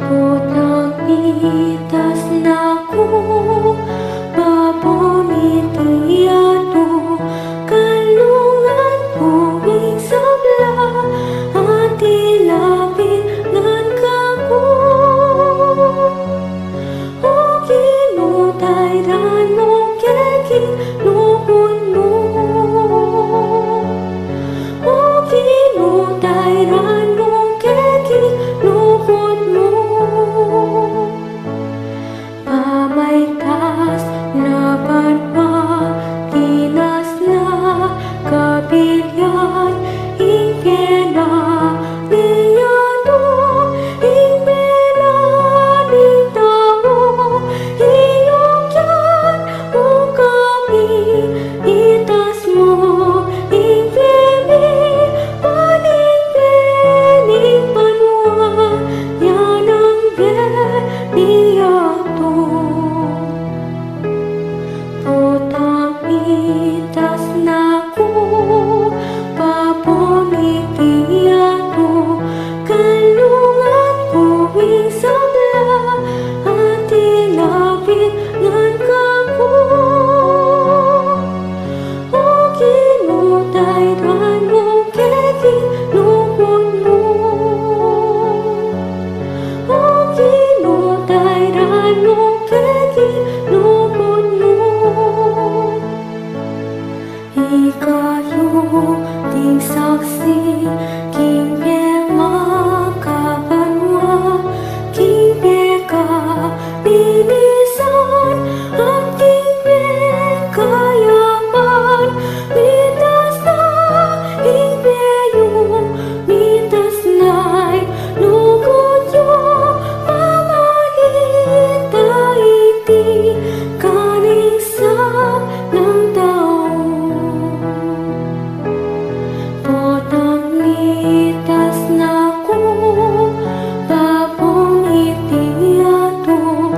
Putang itas naku, baboniti ato, kalungan puwing sabla, ati lapit ngan kaku. O kinutay ranong keki lukon mo, o kinutay ranong keki lukon mo. Pamaytas na banwa, tinas na kabilyan, ingkena niyado, ingmena ni tao, iyokyan mo kami, itas mo, ingplemi, paningplening banwa, yan ang beniyato. Putang itas naku, baboniti ato, kalungan puwing sabla, ati lapit ngan kaku. O kinutay ranong keki lukon mo, o kinutay ranong keki lukon mo. Ikayo ting saksi, kimye makabanwa, kimye ka bilisan, at kimye kayaman, mitas na kimye mitas na'y lugod yung pamalita iti kanisap ng tao. Potang itas naku, baboniti ato,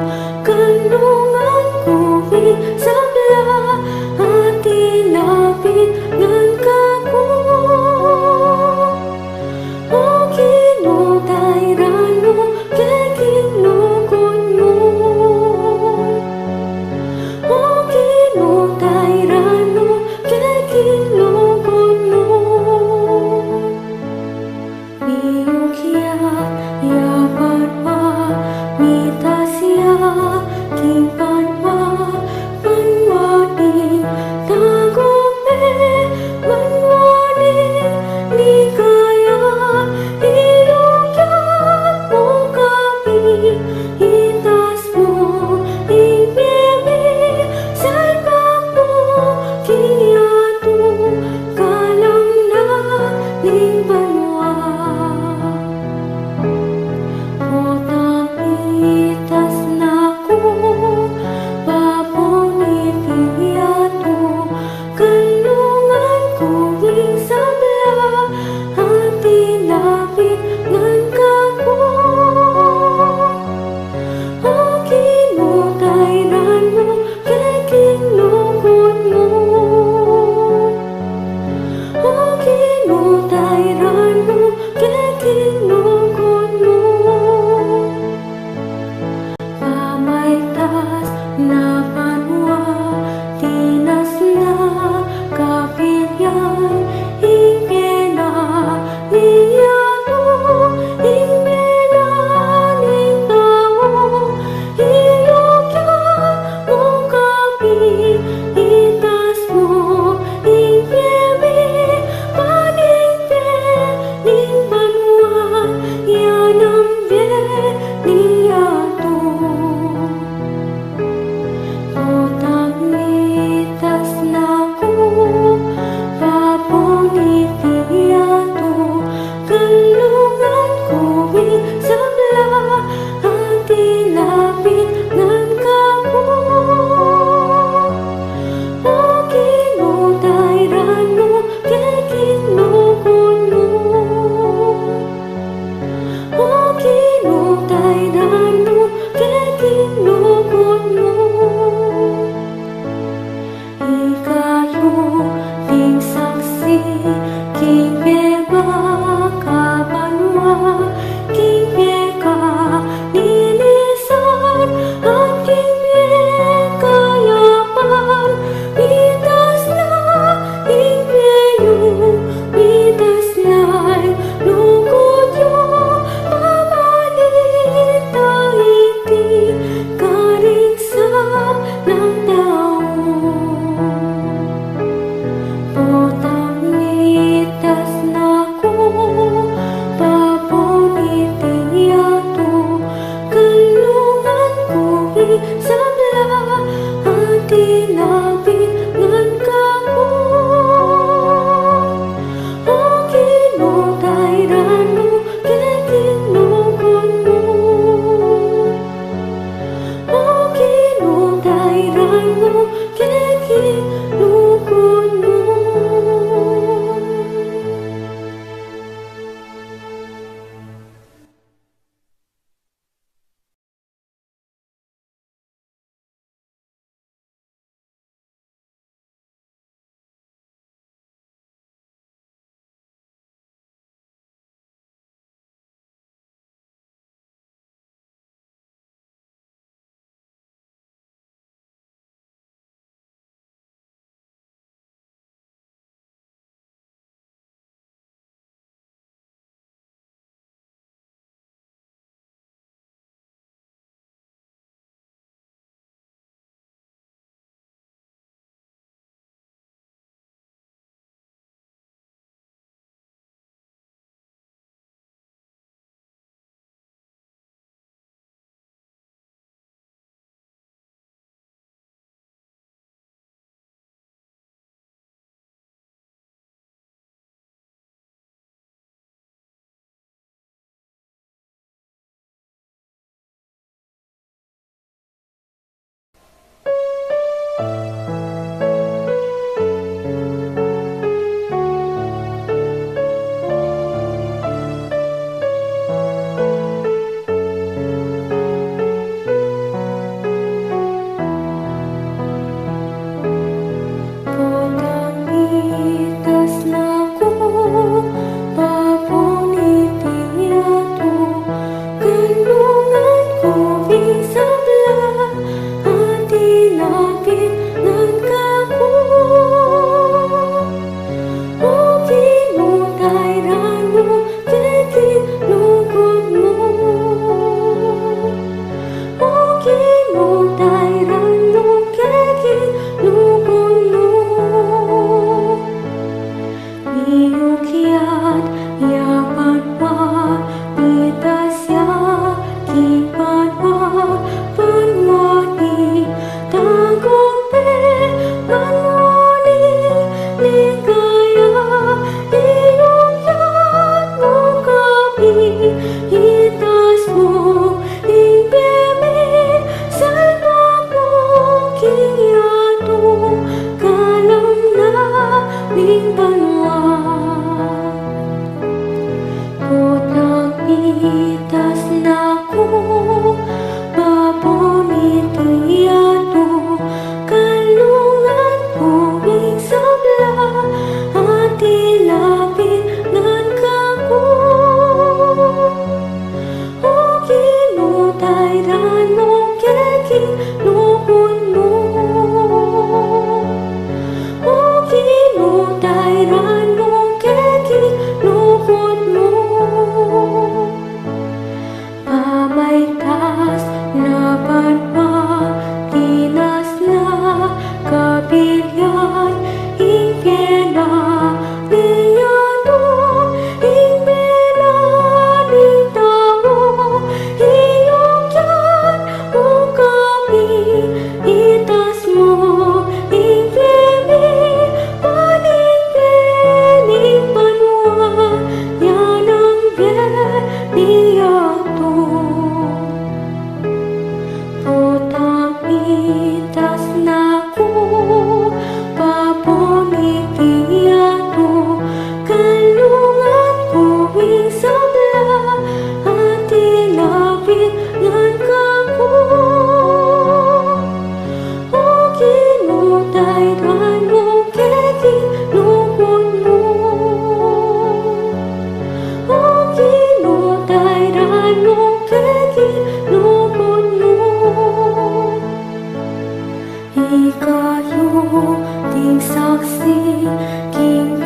kayo ding saksi, king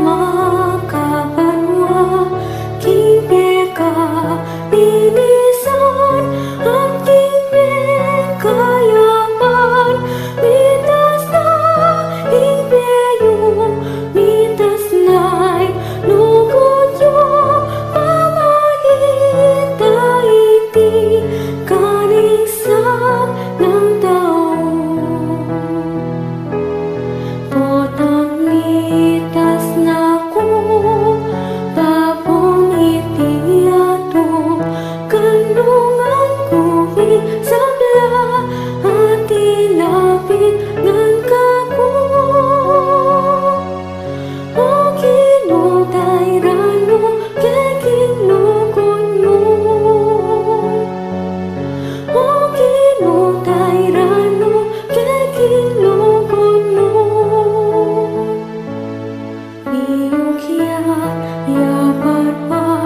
makabanwa, king ka linisan, at king kayaman. Mitas na impeyo, mitas na'y lugod yo, pamahita iti kanisap ng tao. Potang mitas na ko, babong iti ato, kanungan ko isabla, at ilapit ngan kako. O kinutay rano, kekinukon mo. O kinutay rano, kekinukon mo.